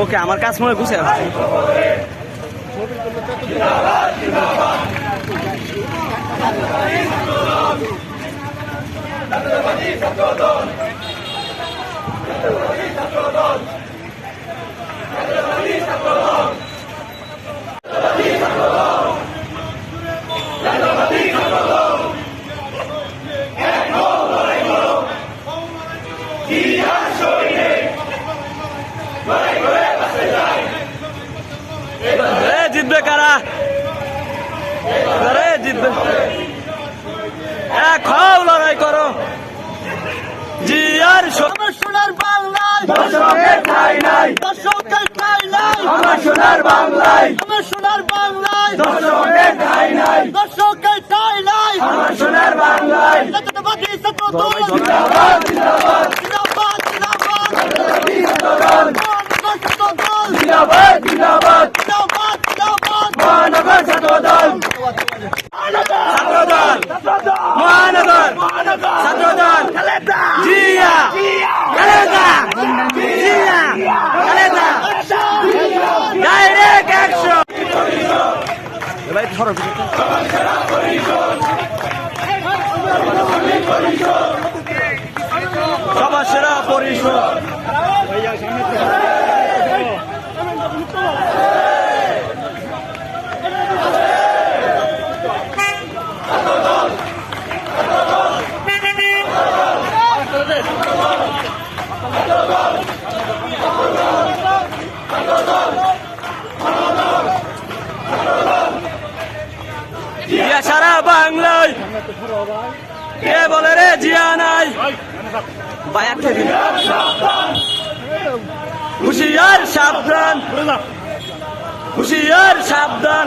ওকে আমার কাজ মনে গুছে জিতবে কারা? জিতবে খাও লড়াই করো জিয়ার সোনার বাংলায় দর্শকের ঠাঁই নাই, দর্শকের ঠাঁই নাই আমার সোনার বাংলায়, আমার সোনার বাংলায় দর্শকের ঠাঁই নাই, দর্শকের ঠাঁই নাই আমার সোনার বাংলায়। জাতীয়তাবাদী ছাত্রদল জিন্দাবাদ জিন্দাবাদ জিন্দাবাদ জিন্দাবাদ, জাতীয়তাবাদী ছাত্রদল জিন্দাবাদ জিন্দাবাদ জিন্দাবাদ জিন্দাবাদ, মহানগর ছাত্রদল ছাত্রদল মহানগর ছাত্রদল জিয়া খালেদা জিয়া খালেদা ডাইরেক্ট অ্যাকশন। ভাই ধরো সবার সেরা পরিষদ জিয়া সারা বাংলায় কে বলে রে জিয়া নাই হুশিয়ার সাবধান, হুশিয়ার সাবধান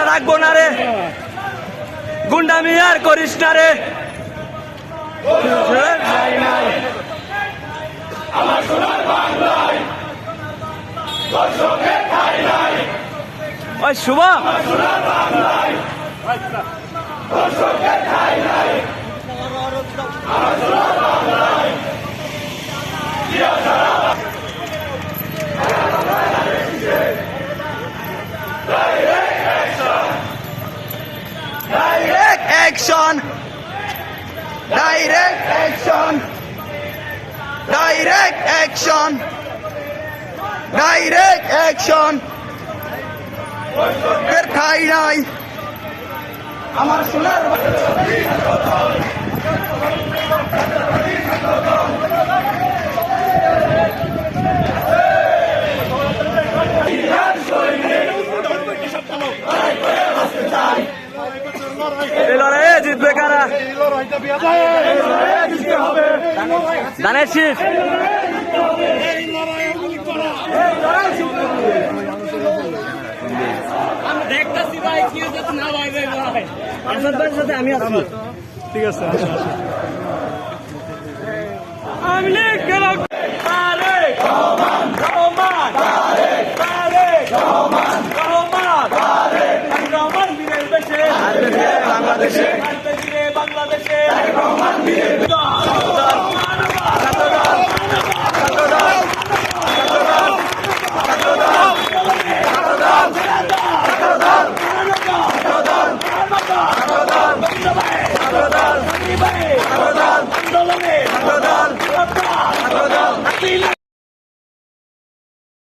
রাখবো না রে গুন্ডামি আর করিস না রে। আমার সোনার বাংলায় দর্শকের ঠাঁই নাই, ওই শুভ সোনার বাংলায় দর্শকের ঠাঁই নাই, আমার সোনার বাংলায় direct action, direct action, direct action, direct action এর ঠাঁই নাই আমার সোনার জিতবে কারা? জানের শীষ আমি আসবো, ঠিক আছে বাংলাদেশে